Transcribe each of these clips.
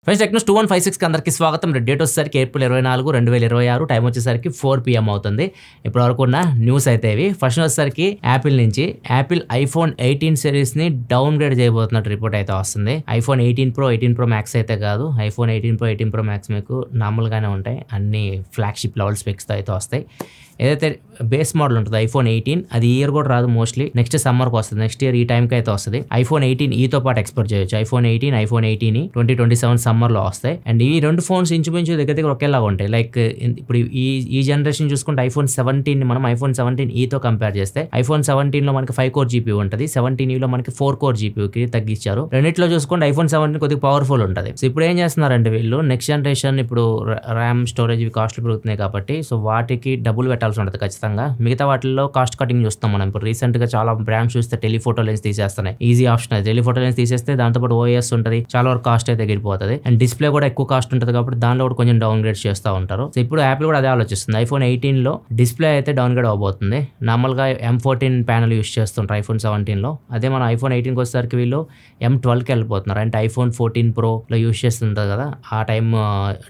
Friends Technos 2156కి అందరికీ స్వాగతం. Date వచ్చేసరికి ఏప్రిల్ 24, 2026. టైం వచ్చేసరికి 4 PM అవుతుంది. ఇప్పటి వరకు ఉన్న న్యూస్ అయితే ఇవి. ఫస్ట్ వచ్చేసరికి యాపిల్ నుంచి యాపిల్ ఐఫోన్ 18 సిరీస్ని డౌన్ గ్రేడ్ చేయబోతున్నట్టు రిపోర్ట్ అయితే వస్తుంది. ఐఫోన్ 18 Pro 18 Pro Max అయితే కాదు, ఐఫోన్ 18 Pro 18 Pro Max మీకు నార్మల్గానే ఉంటాయి. అన్ని ఫ్లాగ్షిప్ లెవెల్ స్పెక్స్తో అయితే వస్తాయి. ఏదైతే బేస్ మోడల్ ఉంటుంది ఐఫోన్ 18, అది ఇయర్ కూడా రాదు, మోస్ట్లీ నెక్స్ట్ సమ్మర్కి వస్తుంది. నెక్స్ట్ ఇయర్ ఈ టైంకి అయితే వస్తుంది. ఐఫోన్ 18 పాటు ఎక్స్పెక్ట్ చేయొచ్చు. ఐఫోన్ 18 2027 సమ్మర్లో వస్తాయి. అండ్ ఈ రెండు ఫోన్స్ ఇంచుమించు దగ్గర ఒకేలాగా ఉంటాయి. లైక్ ఇప్పుడు ఈ జనరేషన్ చూసుకుంటే ఐఫోన్ 17 మనం ఐఫోన్ 17 కంపేర్ చేస్తే ఐఫోన్ 17లో మనకి 5 core GPU ఉంటుంది, 17లో మనకి 4 core GPUకి తగ్గించారు. రెండిట్లో చూసుకుంటే ఐఫోన్ 17 కొద్దిగా పవర్ఫుల్ ఉంటుంది. సో ఇప్పుడు ఏం చేస్తున్నారంటే వీళ్ళు నెక్స్ట్ జనరేషన్ ఇప్పుడు ర్యామ్ స్టోరేజ్ కాస్ట్లు పెరుగుతున్నాయి కాబట్టి సో వాటికి డబ్బులు పెట్టాల్సి ఉంటుంది ఖచ్చితంగా. మిగతా వాటిల్లో కాస్ట్ కటింగ్ చూస్తాం మనం. ఇప్పుడు రీసెంట్ గా చాలా బ్రాండ్స్ చూస్తే టెలిఫోటో లెన్స్ తీసేస్తున్నాయి. ఈజీ ఆప్షన్ అది. టెలిఫోటో లెన్స్ తీసేస్తే దాంతోపాటు OS ఉంటుంది, చాలా వరకు కాస్ట్ అయితే ఎగిరిపోతుంది. అండ్ డిస్ప్లే కూడా ఎక్కువ కాస్ట్ ఉంటుంది కాబట్టి దానిలో కూడా కొంచెం డౌన్ గ్రేడ్ చేస్తూ ఉంటారు. సో ఇప్పుడు యాపిల్ కూడా అదే ఆలోచిస్తుంది. ఐఫోన్ 18లో డిస్ప్లే అయితే డౌన్ గ్రేడ్ అవబోతుంది. నార్మల్గా M14 ప్యానల్ యూస్ చేస్తుంటారు ఐఫోన్ 17లో. అదే మన ఐఫోన్ 18కి వచ్చేసరికి వీళ్ళు M12కి వెళ్ళిపోతున్నారు. అంటే ఐఫోన్ 14 Proలో యూస్ చేస్తుంటారు కదా, ఆ టైం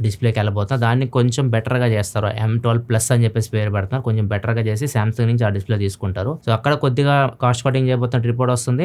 డిస్ప్లేకి వెళ్ళిపోతున్నారు. దాన్ని కొంచెం బెటర్గా చేస్తారు. M12+ అని చెప్పేసి పేరు పెడతారు. కొంచెం బెటర్గా చేసి సామ్సంగ్ నుంచి ఆ డిస్ప్లే తీసుకుంటారు. సో అక్కడ కొద్దిగా కాస్ట్ కటింగ్ చేయబోతున్నట్టు రిపోర్ట్ వస్తుంది.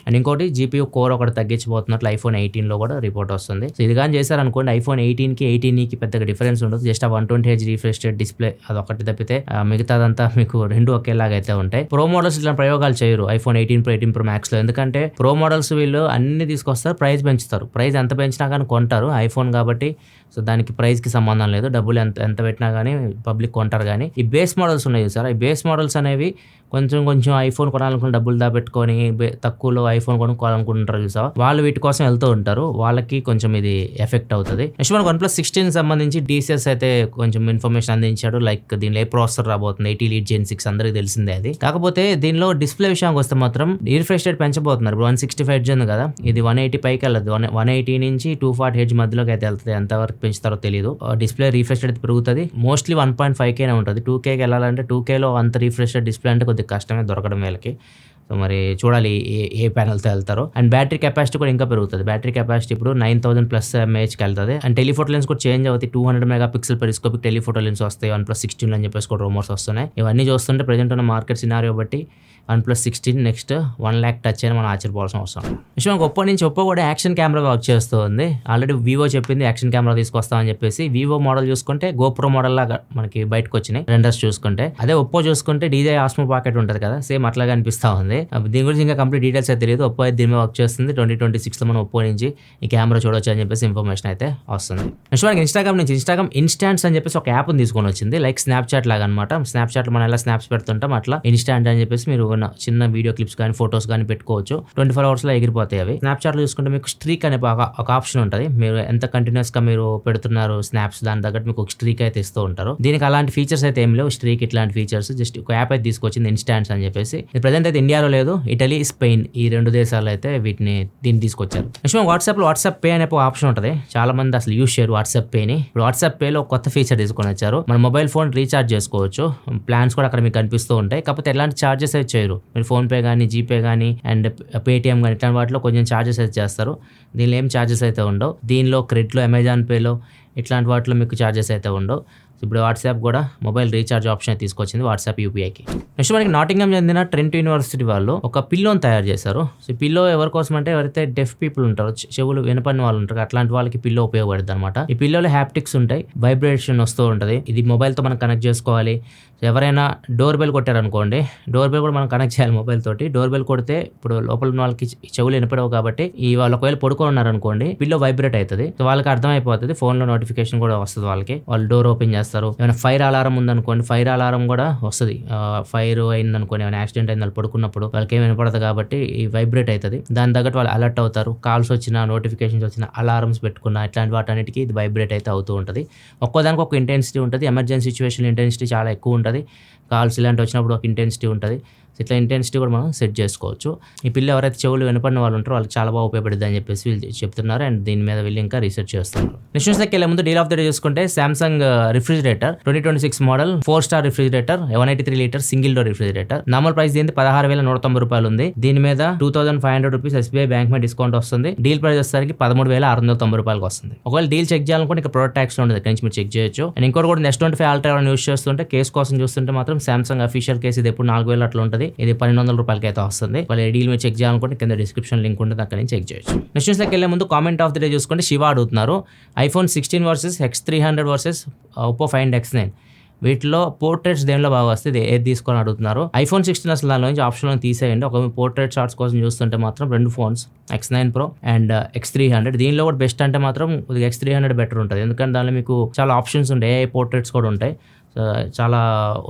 అండ్ ఇంకోటి GPU కోర్ ఒకటి తగ్గించబోతున్నట్లు ఐఫోన్ 18లో కూడా రిపోర్ట్ వస్తుంది. సో ఇది కానీ చేశారనుకోండి ఐఫోన్ 18కి 18కి పెద్దగా డిఫరెన్స్ ఉండదు. జస్ట్ ఆ 120Hz రిఫ్రెష్ రేట్ డిస్ప్లే అదొకటి తప్పితే మిగతాదంతా మీకు రెండు ఒకేలాగా అయితే ఉంటాయి. ప్రో మోడల్స్ ఇట్లా ప్రయోగాలు చేయరు ఐఫోన్ 18 Pro 18 Pro Maxలో. ఎందుకంటే ప్రో మోడల్స్ వీళ్ళు అన్ని తీసుకొస్తారు, ప్రైస్ పెంచుతారు. ప్రైస్ ఎంత పెంచినా కానీ కొంటారు ఐఫోన్ కాబట్టి. సో దానికి ప్రైస్కి సంబంధం లేదు, డబ్బులు ఎంత పెట్టినా కానీ పబ్లిక్ కొంటారు. కానీ ఈ బేస్ మోడల్స్ ఉన్నాయి సార్, ఈ బేస్ మోడల్స్ అనేవి కొంచెం ఐఫోన్ కొనాలనుకుని డబ్బులు దాపెట్టుకొని తక్కువలో ఐఫోన్ కొనుక్కోవాలనుకుంటారు చూసా, వాళ్ళు వీటి కోసం వెళ్తూ ఉంటారు. వాళ్ళకి కొంచెం ఇది ఎఫెక్ట్ అవుతుంది. నెక్స్ట్ మనకు OnePlus 16 సంబంధించి DCS అయితే కొంచెం ఇన్ఫర్మేషన్ అందించాడు. లైక్ దీనిలో ఏ ప్రాసెసర్ రాబోతుంది, 80 Elite Gen 6 అందరికీ తెలిసిందే అది. కాకపోతే దీనిలో డిస్ప్లే విషయానికి వస్తే మాత్రం రిఫ్రెష్ రేట్ పెంచబోతున్నారు. 165 Hz కదా, ఇది 180 పైకి వెళ్ళదు. 180 నుంచి 240 Hz మధ్యలోకి అయితే వెళ్తుంది. ఎంతవరకు పెంచుతారో తెలియదు. డిస్ప్లే రిఫ్రెష్ రేట్ పెరుగుతుంది. మోస్ట్లీ 1.5K ఉంటుంది. 2Kకి వెళ్ళాలంటే 2Kలో అంత రిఫ్రెష్ రేట్ డిస్ప్లే అంటే కొద్దిగా కష్టమే దొరకడం వీళ్ళకి. సో మరి చూడాలి ఏ ప్యానల్తో వెళ్తారో. అండ్ బ్యాటరీ కెపాసిటీ కూడా ఇంకా పెరుగుతుంది. బ్యాటరీ కెపాసిటీ ఇప్పుడు 9000+ mAhకి వెళ్తుంది. అండ్ టెలిఫోటో లెన్స్ కూడా చేంజ్ అవుతాయి. 200 MP పెరిస్కోపిక్ టెలిఫోటో లెన్స్ వస్తాయి OnePlus 16 అని చెప్పేసి కూడా రూమర్స్ వస్తున్నాయి. ఇవన్నీ చూస్తుంటే ప్రజెంట్ ఉన్న మార్కెట్ సినారియో బట్టి OnePlus 16 నెక్స్ట్ 1 lakh టచ్ అయినా మనం ఆశ్చర్యపోవాల్సిన అవసరం. మనకు ఒప్పో కూడా యాక్షన్ కెమెరా వర్క్ చేస్తుంది. ఆల్రెడీ వివో చెప్పింది యాక్షన్ కెమెరా తీసుకొస్తామని చెప్పేసి. వివో మోడల్ చూసుకుంటే GoPro మోడల్ లాగా మనకి బయటకు వచ్చినాయి రెండర్స్ చూసుకుంటే. అదే ఒప్పో చూసుకుంటే DJI Osmo Pocket ఉంటుంది కదా, సేమ్ అట్లాగా అనిపిస్తా ఉంది. దీని గురించి ఇంకా కంప్లీట్ డీటెయిల్స్ అయితే తెలియదు. ఒప్పో అయితే దీని మీద వర్క్ చేస్తుంది. 2026లో మనం ఒప్పో నుంచి ఈ కెమెరా చూడొచ్చు అని చెప్పేసి ఇన్ఫర్మేషన్ అయితే వస్తుంది. నెక్స్ట్ మనకి ఇన్స్టాగ్రామ్ ఇన్స్టాంట్స్ అని చెప్పేసి ఒక యాప్ తీసుకొని వచ్చింది. లైక్ స్నాప్చాట్ లాగా అనమాట. స్నాప్చాట్లో మనం ఎలా స్నాప్స్ పెడుతుంటాం అట్లా ఇన్స్టాంట్ అని చెప్పేసి మీరు చిన్న వీడియో క్లిప్స్ కానీ ఫొటోస్ కానీ పెట్టుకోవచ్చు. 24 hours ఎగిరిపోతాయి అవి. స్నాప్చాట్లో చూసుకుంటే మీకు స్ట్రీక్ అనే ఒక ఆప్షన్ ఉంటుంది. మీరు ఎంత కంటిన్యూస్ గా మీరు పెడుతున్నారు స్నాప్స్, దాని తగ్గట్టు మీకు ఒక స్ట్రీక్ అయితే ఇస్తూ ఉంటారు. దీనికి అలాంటి ఫీచర్స్ అయితే ఏం లేవు. స్ట్రీక్ ఇట్లాంటి ఫీచర్స్ జస్ట్ ఒక యాప్ అయితే తీసుకొచ్చింది ఇన్స్టాంట్స్ అని చెప్పేసి. ప్రెజెంట్ అయితే ఇండియాలో లేదు, ఇటలీ, స్పెయిన్ ఈ రెండు దేశాలు అయితే దీన్ని తీసుకొచ్చారు. నెక్స్ట్ వాట్సాప్ పే అనే ఒక ఆప్షన్ ఉంటుంది. చాలా మంది అసలు యూస్ చేయరు వాట్సాప్ పేని. ఇప్పుడు వాట్సాప్ పేలో కొత్త ఫీచర్ తీసుకొని వచ్చారు. మన మొబైల్ ఫోన్ రీఛార్జ్ చేసుకోవచ్చు. ప్లాన్స్ కూడా అక్కడ మీకు కనిపిస్తూ ఉంటాయి. కాకపోతే ఎలాంటి ఛార్జెస్ అయితే చేయరు. మీరు ఫోన్పే కానీ, జీపే కానీ అండ్ పేటిఎం కానీ ఇట్లాంటి వాటిలో కొంచెం ఛార్జెస్ అయితే చేస్తారు. దీనిలో ఏం ఛార్జెస్ అయితే ఉండవు. దీనిలో క్రెడిట్లో, అమెజాన్ పేలో ఇట్లాంటి వాటిలో మీకు ఛార్జెస్ అయితే ఉండవు. ఇప్పుడు వాట్సాప్ కూడా మొబైల్ రీఛార్జ్ ఆప్షన్ తీసుకొచ్చింది వాట్సాప్ UPIకి. నెక్స్ట్ మనకి నాటింగహామ్ చెందిన ట్రెంట్ యూనివర్సిటీ వాళ్ళు ఒక పిల్లోని తయారు చేశారు. సో పిల్లో ఎవరి కోసం అంటే ఎవరైతే డెఫ్ పీపుల్ ఉంటారో, చెవులు వినపడిన వాళ్ళు ఉంటారు, అట్లాంటి వాళ్ళకి పిల్లో ఉపయోగపడుతుంది అనమాట. ఈ పిల్లోలో హ్యాప్టిక్స్ ఉంటాయి, వైబ్రేషన్ వస్తూ ఉంటుంది. ఇది మొబైల్తో మనం కనెక్ట్ చేసుకోవాలి. ఎవరైనా డోర్ బెల్ కొట్టారనుకోండి, డోర్ బెల్ కూడా మనం కనెక్ట్ చేయాలి మొబైల్ తోటి. డోర్ బెల్ కొడితే ఇప్పుడు లోపల ఉన్న వాళ్ళకి చెవులు వినపడవు కాబట్టి వాళ్ళు ఒకవేళ పడుకొని ఉన్నారనుకోండి పిల్లో వైబ్రేట్ అవుతుంది. సో వాళ్ళకి అర్థమైపోతుంది, ఫోన్లో నోటిఫికేషన్ కూడా వస్తుంది వాళ్ళకి. వాళ్ళు డోర్ ఓపెన్ చేస్తారు. ఏమైనా ఫైర్ అలారం ఉందనుకోండి, ఫైర్ అలారం కూడా వస్తుంది. ఫైర్ అయిందనుకోండి, ఏమైనా యాక్సిడెంట్ అయింది వాళ్ళు పడుకున్నప్పుడు వాళ్ళకి ఏమి వినపడదు కాబట్టి ఈ వైబ్రేట్ అవుతుంది. దాని తగ్గట్టు వాళ్ళు అలర్ట్ అవుతారు. కాల్స్ వచ్చినా, నోటిఫికేషన్స్ వచ్చినా, అలారమ్స్ పెట్టుకున్నా ఇట్లాంటి వాటన్నిటికీ ఇది వైబ్రేట్ అయితే అవుతూ ఉంటుంది. ఒక్కోదానికి ఒక ఇంటెన్సిటీ ఉంటుంది. ఎమర్జెన్సీ సిచ్యువేషన్ ఇంటెన్సిటీ చాలా ఎక్కువ ఉంటుంది. కాల్స్ ఇలాంటి వచ్చినప్పుడు ఒక ఇంటెన్సిటీ ఉంటుంది. ఇట్లా ఇంటెన్సిటీ కూడా మనం సెట్ చేసుకోవచ్చు. ఈ పిల్ల ఎవరైతే చెవులు వినపడిన వాళ్ళు ఉంటారో వాళ్ళకి చాలా బాగా ఉపయోగపడుతుంది అని చెప్పేసి వీళ్ళు చెప్తున్నారు. అండ్ దీని మీద వీళ్ళు ఇంకా రీసెర్చ్ చేస్తున్నారు. నెక్స్ట్ న్యూస్ దగ్గరికి వెళ్ళే ముందు డీల్ ఆఫ్ ద డే చూసుకుంటే Samsung refrigerator 2026 model four star refrigerator 183 litre single door refrigerator. Normal price దీనికి 16,190 రూపాయలు ఉంది. దీని మీద 2,500 రూపీస్ SBI బ్యాంక్ మీద డిస్కౌంట్ వస్తుంది. డీల్ ప్రైస్ వచ్చేసరికి 13,690 రూపాయలకు వస్తుంది. ఒకవేళ డీల్ చెక్ చేయాలనుకుంటే ఇక్కడ ప్రొడక్ట్ ట్యాక్స్ ఉండదు, ఇక్కడ నుంచి మీరు చెక్ చేయొచ్చు. అండ్ ఇంకోటి కూడా S25 అల్ట్రా ఎవరైనా యూస్ చేస్తుంటే కేసు కోసం చూస్తుంటే మాత్రం సామ్సంగ్ అఫీషియల్ కేసు ఇది ఎప్పుడు 4,000 అట్లా ఉంటుంది. ఇది 1,200 రూపాయలకి అయితే వస్తుంది. వాళ్ళు డీల్ మీద చెక్ చేయాలనుకుంటే కింద డిస్క్రిప్షన్ లింక్ ఉంటుంది, అక్కడ నుంచి చెక్ చేయొచ్చు. నెక్స్ట్ న్యూస్ దగ్గరికి వెళ్ళే ముందు కామెంట్ ఆఫ్ ది డే చూసుకుంటే శివ అడుగుతున్నారు iPhone 16 versus X300 versus Oppo Find X9 వీటిలో పోర్ట్రేట్స్ దేనిలో బాగా వస్తుంది, ఏది తీసుకొని అడుగుతున్నారు. iPhone 16 అసలు దానిలో నుంచి ఆప్షన్లో తీసేయండి. ఒక పోర్ట్రేట్ షాట్స్ కోసం చూస్తుంటే మాత్రం 2 phones X9 Pro and X300. దీనిలో కూడా బెస్ట్ అంటే మాత్రం X300 బెటర్ ఉంటుంది, ఎందుకంటే దానిలో మీకు చాలా ఆప్షన్స్ ఉంటాయి, AI పోర్ట్రేట్స్ కూడా ఉంటాయి, చాలా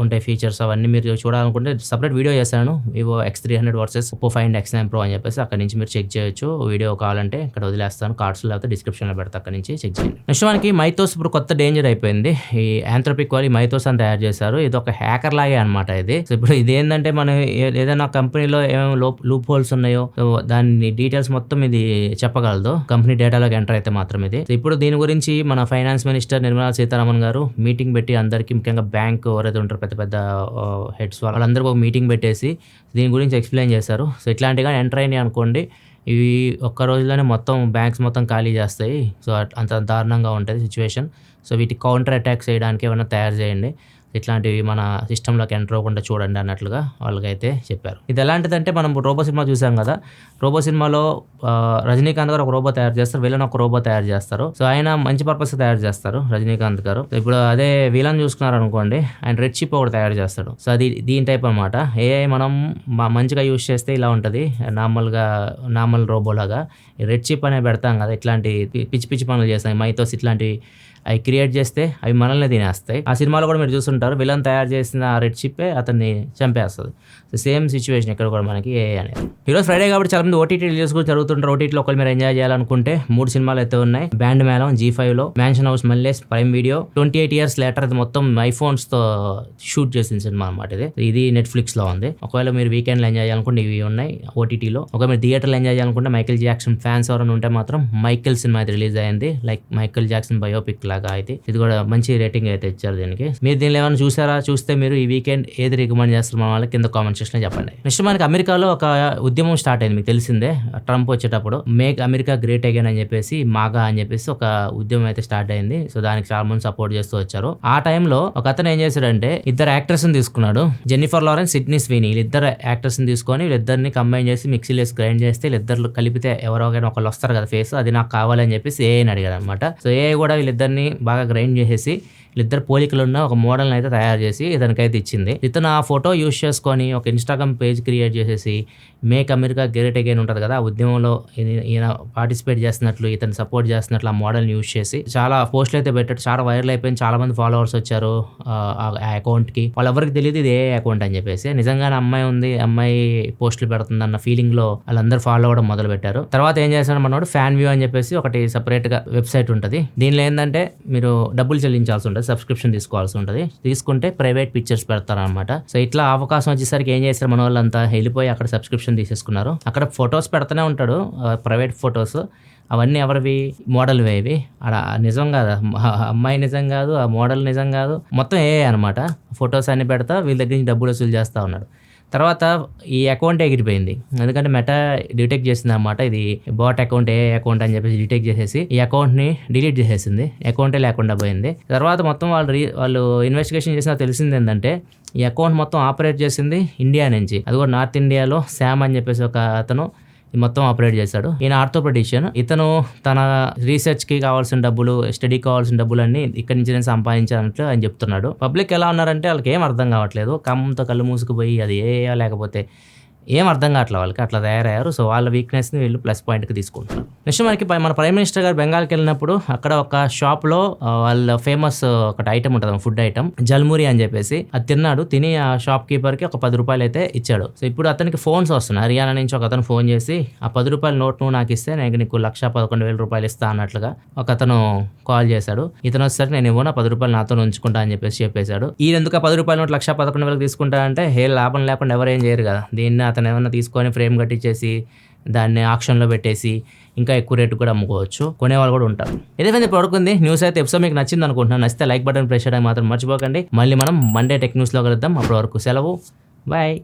ఉంటాయి ఫీచర్స్. అవన్నీ మీరు చూడాలనుకుంటే సపరేట్ వీడియో చేశాను Vivo X300 versus Oppo Find X9 Pro అని చెప్పేసి, అక్కడ నుంచి మీరు చెక్ చేయొచ్చు. వీడియో కావాలంటే ఇక్కడ వదిలేస్తాను, కార్డ్స్ లేకపోతే డిస్క్రిప్షన్లో పెడతా, అక్కడ నుంచి చెక్ చేయండి. నెక్స్ట్ మనకి మైథోస్ ఇప్పుడు కొత్త డేంజర్ అయిపోయింది. ఈ ఆంథ్రోపిక్ వాళ్ళు మైథోస్ అని తయారు చేశారు. ఇది ఒక హ్యాకర్ లాగే అనమాట ఇది. సో ఇప్పుడు ఇది ఏంటంటే మనం ఏదైనా కంపెనీలో ఏమేమి లూప్ హోల్స్ ఉన్నాయో దాని డీటెయిల్స్ మొత్తం ఇది చెప్పగలదు, కంపెనీ డేటాలోకి ఎంటర్ అయితే మాత్రం ఇది. ఇప్పుడు దీని గురించి మన ఫైనాన్స్ మినిస్టర్ నిర్మలా సీతారామన్ గారు మీటింగ్ పెట్టి అందరికీ బ్యాంక్ ఎవరైతే ఉంటారో పెద్ద పెద్ద హెడ్స్ వాళ్ళందరికీ ఒక మీటింగ్ పెట్టేసి దీని గురించి ఎక్స్ప్లెయిన్ చేశారు. సో ఇట్లాంటిగా ఎంటర్ అయినాయి అనుకోండి, ఇవి ఒక్క రోజులోనే మొత్తం బ్యాంక్స్ మొత్తం ఖాళీ చేస్తాయి. సో అంత దారుణంగా ఉంటుంది సిచ్యువేషన్. సో వీటికి కౌంటర్ అటాక్స్ చేయడానికి ఏమైనా తయారు చేయండి, ఇట్లాంటివి మన సిస్టంలోకి ఎంటర్ అవ్వకుండా చూడండి అన్నట్లుగా వాళ్ళకైతే చెప్పారు. ఇది ఎలాంటిదంటే మనం రోబో సినిమా చూసాం కదా, రోబో సినిమాలో రజనీకాంత్ గారు ఒక రోబో తయారు చేస్తారు, విలన్ ఒక రోబో తయారు చేస్తారు. సో ఆయన మంచి పర్పస్ తయారు చేస్తారు రజనీకాంత్ గారు. ఇప్పుడు అదే విలన్ చూసుకున్నారు అనుకోండి, ఆయన రెడ్ చిప్ ఒకటి తయారు చేస్తాడు. సో అది దీని టైప్ అనమాట. AI మనం మంచిగా యూజ్ చేస్తే ఇలా ఉంటుంది, నార్మల్ రోబో లాగా. రెడ్ చిప్ అనే పెడతాం కదా, ఇట్లాంటి పిచ్చి పిచ్చి పనులు చేస్తాయి మైథోస్, ఇట్లాంటివి అవి క్రియేట్ చేస్తే అవి మనల్ని తినేస్తాయి. ఆ సినిమాలో కూడా మీరు చూస్తుంటారు, విలన్ తయారు చేసిన ఆ రెడ్ చిప్పే అతన్ని చంపేస్తుంది. సో సేమ్ సిచ్యువేషన్ ఇక్కడ కూడా మనకి AI అనేది. ఈరోజు ఫ్రైడే కాబట్టి చాలా మంది OTT రిలీజ్ కూడా జరుగుతుంటారు. OTTలో ఒకళ్ళు మీరు ఎంజాయ్ చేయాలనుకుంటే 3 సినిమాలు అయితే ఉన్నాయి. బ్యాండ్ మేళం G5లో, mansion house Mallesh Prime Video, 28 years later అది మొత్తం ఐఫోన్స్ తో షూట్ చేసిన సినిమా అనమాట ఇది నెట్ఫ్లిక్స్ లో ఉంది. ఒకవేళ మీరు వీకెండ్ లో ఎంజాయ్ చేయాలనుకుంటే ఇవి ఉన్నాయి OTTలో. ఒకవేళ మీరు థియేటర్లో ఎంజాయ్ చేయాలనుకుంటే మైకేల్ జాక్సన్ ఫ్యాన్స్ ఎవరైనా ఉంటే మాత్రం మైకేల్ సినిమా అయితే రిలీజ్ అయింది, లైక్ మైకేల్ జాక్సన్ బయోపిక్ లాగా అయితే. ఇది కూడా మంచి రేటింగ్ అయితే ఇచ్చారు దీనికి. మీరు దీనిలో ఏమైనా చూసారా, చూస్తే మీరు ఈ వీకెండ్ ఏది రికమెండ్ చేస్తారు మన వాళ్ళకి కింద కామెంట్ సెక్షన్ లో చెప్పండి. నెక్స్ట్ మనకి అమెరికాలో ఒక ఉద్యమం స్టార్ట్ అయింది, మీకు తెలిసిందే. ట్రంప్ వచ్చేటప్పుడు మేక్ అమెరికా గ్రేట్ అగైన్ అని చెప్పేసి, మాగా అని చెప్పేసి ఒక ఉద్యమం అయితే స్టార్ట్ అయింది. సో దానికి చాలా మంది సపోర్ట్ చేస్తూ వచ్చారు. ఆ టైంలో ఒక అతను ఏం చేశాడంటే 2 యాక్టర్స్ ని తీసుకున్నాడు, జెన్నిఫర్ లారెన్స్, సిడ్నీ స్వీనీ. వీళ్ళిద్దరు యాక్టర్స్ ని తీసుకొని వీళ్ళిద్దరిని కంబైన్ చేసి మిక్సీలో వేసి గ్రైండ్ చేస్తే వీళ్ళిద్దరు కలిపితే ఎవరైనా ఒకళ్ళు వస్తారు కదా ఫేస్, అది నాకు కావాలని చెప్పేసి AI అడిగాడు అనమాట. సో AI కూడా వీళ్ళిద్దరిని బాగా గ్రైండ్ చేసేసి వీళ్ళిద్దరు పోలికలు ఉన్న ఒక మోడల్ని అయితే తయారు చేసి ఇతనికైతే ఇచ్చింది. ఇతను ఆ ఫోటో యూజ్ చేసుకొని ఒక ఇన్స్టాగ్రామ్ పేజ్ క్రియేట్ చేసేసి మేక్ అమెరికా గ్రేట్ అగైన్ ఉంటుంది కదా, ఆ ఉద్యమంలో ఈయన పార్టిసిపేట్ చేస్తున్నట్లు, ఇతను సపోర్ట్ చేస్తున్నట్లు ఆ మోడల్ని యూజ్ చేసి చాలా పోస్టులు అయితే పెట్టాడు. చాలా వైరల్ అయిపోయింది, చాలా మంది ఫాలోవర్స్ వచ్చారు ఆ అకౌంట్కి. వాళ్ళెవరికి తెలియదు ఇది ఏ అకౌంట్ అని చెప్పేసి. నిజంగానే అమ్మాయి ఉంది, అమ్మాయి పోస్టులు పెడుతుంది అన్న ఫీలింగ్ లో వాళ్ళందరూ ఫాలో అవ్వడం మొదలు పెట్టారు. తర్వాత ఏం చేశాడు మనోడు, ఫ్యాన్ వ్యూ అని చెప్పేసి ఒకటి సపరేట్ గా వెబ్సైట్ ఉంటుంది. దీనిలో ఏంటంటే మీరు డబ్బులు చెల్లించాల్సి ఉంటుంది, సబ్స్క్రిప్షన్ తీసుకోవాల్సి ఉంటుంది. తీసుకుంటే ప్రైవేట్ పిక్చర్స్ పెడతారనమాట. సో ఇట్లా అవకాశం వచ్చేసరికి ఏం చేస్తారు మన వాళ్ళంతా, వెళ్ళిపోయి అక్కడ సబ్స్క్రిప్షన్ తీసేసుకున్నారు. అక్కడ ఫొటోస్ పెడుతూనే ఉంటాడు, ప్రైవేట్ ఫొటోస్. అవన్నీ ఎవరివి, మోడల్ వేవి. అలా నిజం కాదు, అమ్మాయి నిజం కాదు, ఆ మోడల్ నిజం కాదు, మొత్తం అనమాట. ఫొటోస్ అన్ని పెడతా వీళ్ళ దగ్గర నుంచి డబ్బులు వసూలు చేస్తూ ఉన్నాడు. తర్వాత ఈ అకౌంట్ ఎగిరిపోయింది, ఎందుకంటే మెటా డిటెక్ట్ చేసింది అనమాట. ఇది బాట్ అకౌంట్, అకౌంట్ అని చెప్పేసి డిటెక్ట్ చేసేసి ఈ అకౌంట్ ని డిలీట్ చేసేసింది, అకౌంటే లేకుండా పోయింది. తర్వాత మొత్తం వాళ్ళు ఇన్వెస్టిగేషన్ చేసినా తెలిసింది ఏంటంటే ఈ అకౌంట్ మొత్తం ఆపరేట్ చేసింది ఇండియా నుంచి, అది కూడా నార్త్ ఇండియాలో శామ్ అని చెప్పేసి ఒక అతను మొత్తం ఆపరేట్ చేశాడు. ఈయన ఆర్థోపెడిషియన్. ఇతను తన రీసెర్చ్ కి కావాల్సిన డబ్బులు, స్టడీకి కావాల్సిన డబ్బులన్నీ ఇక్కడి నుంచి నేను సంపాదించాలంటే ఆయన చెప్తున్నాడు. పబ్లిక్ ఎలా ఉన్నారంటే వాళ్ళకి ఏం అర్థం కావట్లేదు, కమ్మంతో కళ్ళు మూసుకుపోయి అది లేకపోతే ఏం అర్థం కావట్లేదు వాళ్ళకి, అట్లా తయారయ్యారు. సో వాళ్ళ వీక్నెస్ని వీళ్ళు ప్లస్ పాయింట్కి తీసుకుంటున్నారు. నెక్స్ట్ మనకి మన ప్రైమ్ మినిస్టర్ గారు బెంగాల్కి వెళ్ళినప్పుడు అక్కడ ఒక షాప్లో వాళ్ళ ఫేమస్ ఒకటి ఐటమ్ ఉంటుంది, ఫుడ్ ఐటమ్ జల్మురి అని చెప్పేసి, అది తిన్నాడు. తిని ఆ షాప్ కీపర్కి ఒక 10 రూపాయలు అయితే ఇచ్చాడు. సో ఇప్పుడు అతనికి ఫోన్స్ వస్తున్నాయి. హర్యానా నుంచి ఒక అతను ఫోన్ చేసి ఆ 10 రూపాయల నోట్ నువ్వు నాకు ఇస్తే నేను నీకు 1,11,000 రూపాయలు ఇస్తా అన్నట్లుగా ఒక అతను కాల్ చేశాడు. ఇతను వచ్చేసరికి నేను ఇవ్వను, 10 రూపాయలు నాతో ఉంచుకుంటా అని చెప్పేశాడు. ఈయన ఎందుకు 10 రూపాయల నోట్ 1,11,000 తీసుకుంటా అంటే ఏ లాభం లేకుండా ఎవరేం చేయరు కదా. దీన్ని అతను ఏమన్నా తీసుకొని ఫ్రేమ్ కట్టించేసి దాన్ని ఆక్షన్లో పెట్టేసి ఇంకా ఎక్కువ రేటు కూడా అమ్ముకోవచ్చు, కొనేవాళ్ళు కూడా ఉంటారు. ఏదైతే పడుకుంది న్యూస్ అయితే ఎపిసోడ్ మీకు నచ్చింది అనుకుంటున్నాను. నచ్చితే లైక్ బటన్ ప్రెస్ చేయడం మాత్రం మర్చిపోకండి. మళ్ళీ మనం మండే టెక్ న్యూస్లో కలుద్దాం. అప్పటి వరకు సెలవు, బాయ్.